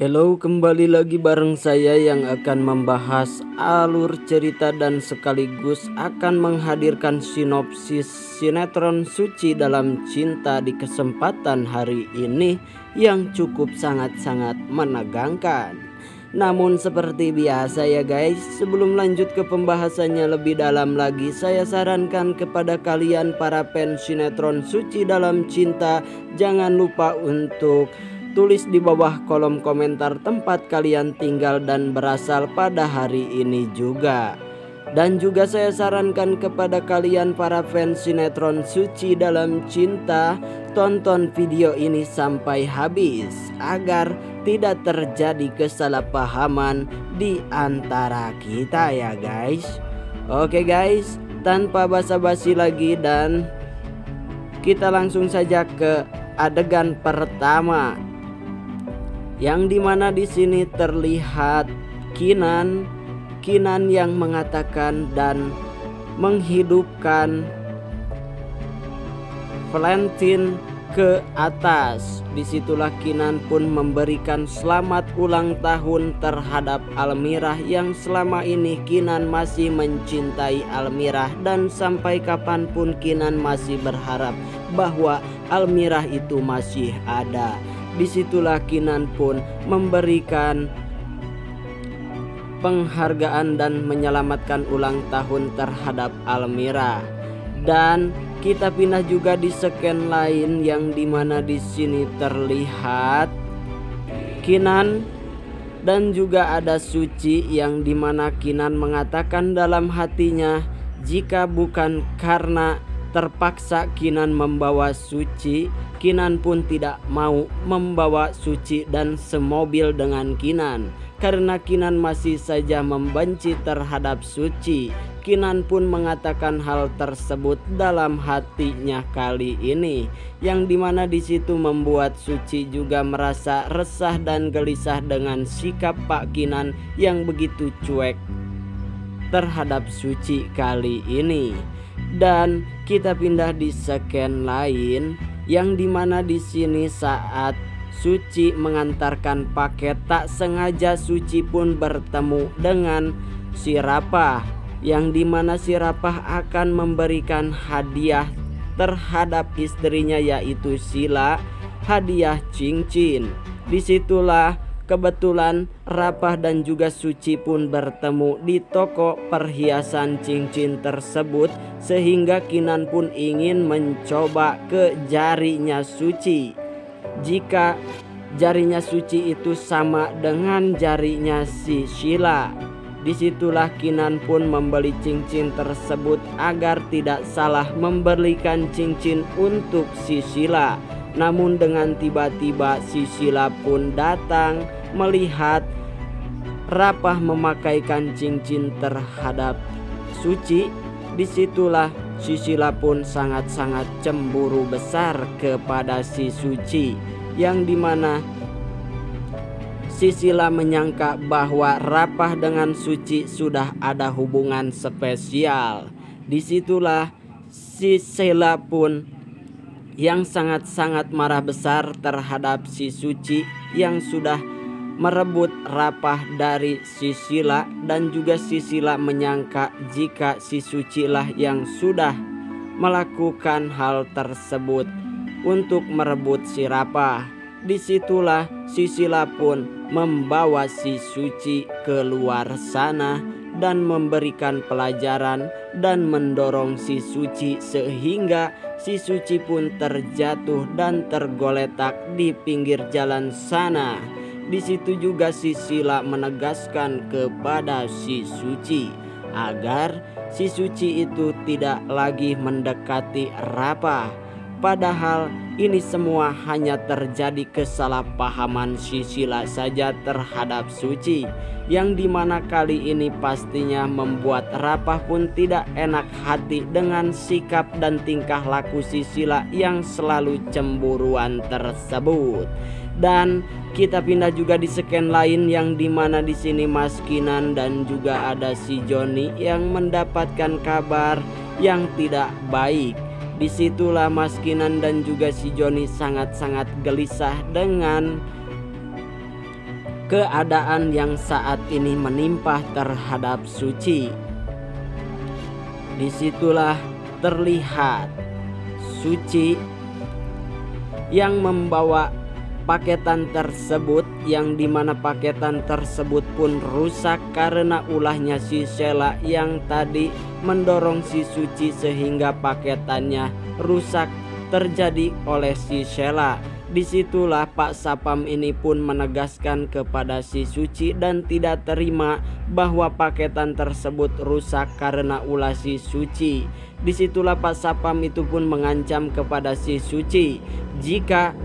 Hello, kembali lagi bareng saya yang akan membahas alur cerita dan sekaligus akan menghadirkan sinopsis sinetron Suci Dalam Cinta di kesempatan hari ini yang cukup sangat-sangat menegangkan. Namun seperti biasa ya guys, sebelum lanjut ke pembahasannya lebih dalam lagi, saya sarankan kepada kalian para fans sinetron Suci Dalam Cinta, jangan lupa untuk tulis di bawah kolom komentar tempat kalian tinggal dan berasal pada hari ini juga. Dan juga saya sarankan kepada kalian para fans sinetron Suci Dalam Cinta, tonton video ini sampai habis agar tidak terjadi kesalahpahaman di antara kita ya guys. Oke guys, tanpa basa-basi lagi dan kita langsung saja ke adegan pertama, yang dimana di sini terlihat Kinan yang mengatakan dan menghidupkan Valentine ke atas. Disitulah Kinan pun memberikan selamat ulang tahun terhadap Almirah, yang selama ini Kinan masih mencintai Almirah dan sampai kapanpun Kinan masih berharap bahwa Almirah itu masih ada. Disitulah Kinan pun memberikan penghargaan dan menyelamatkan ulang tahun terhadap Almirah. Dan kita pindah juga di scan lain, yang dimana di sini terlihat Kinan dan juga ada Suci, yang dimana Kinan mengatakan dalam hatinya jika bukan karena terpaksa Kinan membawa Suci, Kinan pun tidak mau membawa Suci dan semobil dengan Kinan. Karena Kinan masih saja membenci terhadap Suci, Kinan pun mengatakan hal tersebut dalam hatinya kali ini, yang dimana disitu membuat Suci juga merasa resah dan gelisah dengan sikap Pak Kinan yang begitu cuek terhadap Suci kali ini. Dan kita pindah di scan lain, yang dimana di sini saat Suci mengantarkan paket, tak sengaja Suci pun bertemu dengan si Rapah, yang dimana si Rapah akan memberikan hadiah terhadap istrinya yaitu Sila, hadiah cincin. Disitulah kebetulan Rapah dan juga Suci pun bertemu di toko perhiasan cincin tersebut, sehingga Kinan pun ingin mencoba ke jarinya Suci. Jika jarinya Suci itu sama dengan jarinya si Sila, disitulah Kinan pun membeli cincin tersebut agar tidak salah memberikan cincin untuk si Sila. Namun dengan tiba-tiba si Sila pun datang melihat Rapah memakaikan cincin terhadap Suci. Disitulah si Sila pun sangat-sangat cemburu besar kepada si Suci, yang dimana si Sila menyangka bahwa Rapah dengan Suci sudah ada hubungan spesial. Disitulah si Sila pun yang sangat-sangat marah besar terhadap si Suci yang sudah merebut Rapah dari si Sila, dan juga si Sila menyangka jika si Suci lah yang sudah melakukan hal tersebut untuk merebut si Rapah. Disitulah si Sila pun membawa si Suci keluar sana dan memberikan pelajaran dan mendorong si Suci sehingga si Suci pun terjatuh dan tergeletak di pinggir jalan sana. Di situ juga si Sila menegaskan kepada si Suci agar si Suci itu tidak lagi mendekati Rapah. Padahal ini semua hanya terjadi kesalahpahaman si Sila saja terhadap Suci, yang dimana kali ini pastinya membuat Rapah pun tidak enak hati dengan sikap dan tingkah laku si Sila yang selalu cemburuan tersebut. Dan kita pindah juga di scan lain, yang dimana di sini Mas Kinan dan juga ada si Joni yang mendapatkan kabar yang tidak baik. Disitulah Mas Kinan dan juga si Joni sangat-sangat gelisah dengan keadaan yang saat ini menimpa terhadap Suci. Disitulah terlihat Suci yang membawa paketan tersebut, yang dimana paketan tersebut pun rusak karena ulahnya si Sheila yang tadi mendorong si Suci sehingga paketannya rusak terjadi oleh si Sheila. Disitulah Pak Sapam ini pun menegaskan kepada si Suci dan tidak terima bahwa paketan tersebut rusak karena ulah si Suci. Disitulah Pak Sapam itu pun mengancam kepada si Suci jika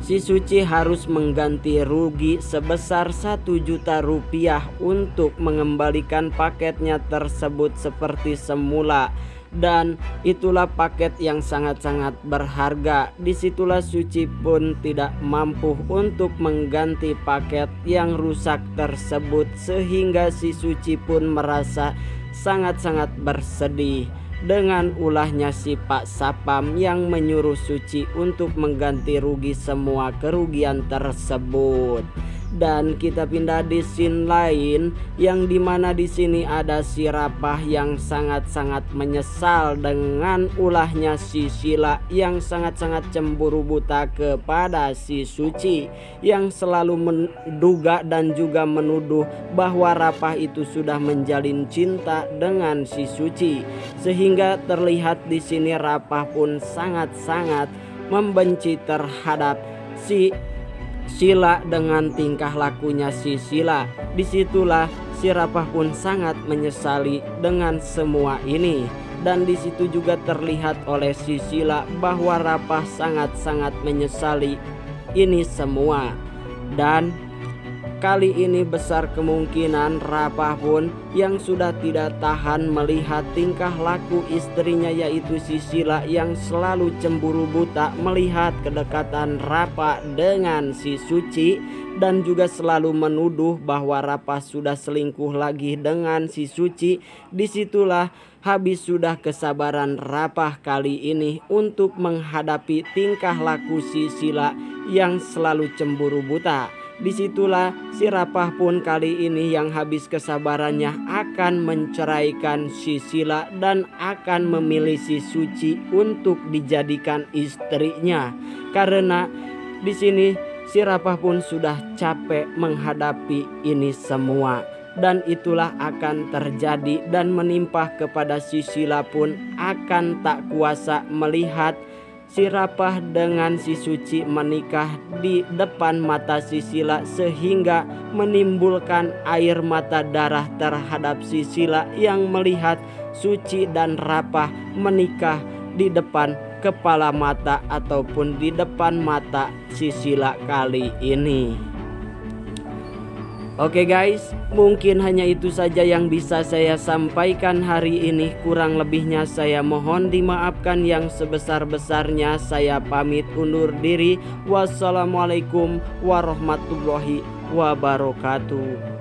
si Suci harus mengganti rugi sebesar 1 juta rupiah untuk mengembalikan paketnya tersebut seperti semula. Dan itulah paket yang sangat-sangat berharga. Disitulah Suci pun tidak mampu untuk mengganti paket yang rusak tersebut, sehingga si Suci pun merasa sangat-sangat bersedih dengan ulahnya si Pak Sapam yang menyuruh Suci untuk mengganti rugi semua kerugian tersebut. Dan kita pindah di scene lain, yang dimana di sini ada si Rapah yang sangat-sangat menyesal dengan ulahnya si Sheila yang sangat-sangat cemburu buta kepada si Suci, yang selalu menduga dan juga menuduh bahwa Rapah itu sudah menjalin cinta dengan si Suci, sehingga terlihat di sini Rapah pun sangat-sangat membenci terhadap si Sheila dengan tingkah lakunya si Sheila. Disitulah si Rapah pun sangat menyesali dengan semua ini, dan disitu juga terlihat oleh si Sheila bahwa Rapah sangat-sangat menyesali ini semua. Dan kali ini besar kemungkinan Rapah pun yang sudah tidak tahan melihat tingkah laku istrinya, yaitu si Sheila yang selalu cemburu buta melihat kedekatan Rapah dengan si Suci, dan juga selalu menuduh bahwa Rapah sudah selingkuh lagi dengan si Suci. Disitulah habis sudah kesabaran Rapah kali ini untuk menghadapi tingkah laku si Sheila yang selalu cemburu buta. Disitulah si Rapah pun kali ini yang habis kesabarannya akan menceraikan si Sheila dan akan memilih si Suci untuk dijadikan istrinya. Karena di sini si Rapah pun sudah capek menghadapi ini semua, dan itulah akan terjadi dan menimpa kepada si Sheila pun akan tak kuasa melihat si Rapah dengan si Suci menikah di depan mata si Sheila, sehingga menimbulkan air mata darah terhadap si Sheila yang melihat Suci dan Rapah menikah di depan kepala mata ataupun di depan mata si Sheila kali ini. Oke guys, mungkin hanya itu saja yang bisa saya sampaikan hari ini. Kurang lebihnya saya mohon dimaafkan yang sebesar-besarnya. Saya pamit undur diri. Wassalamualaikum warahmatullahi wabarakatuh.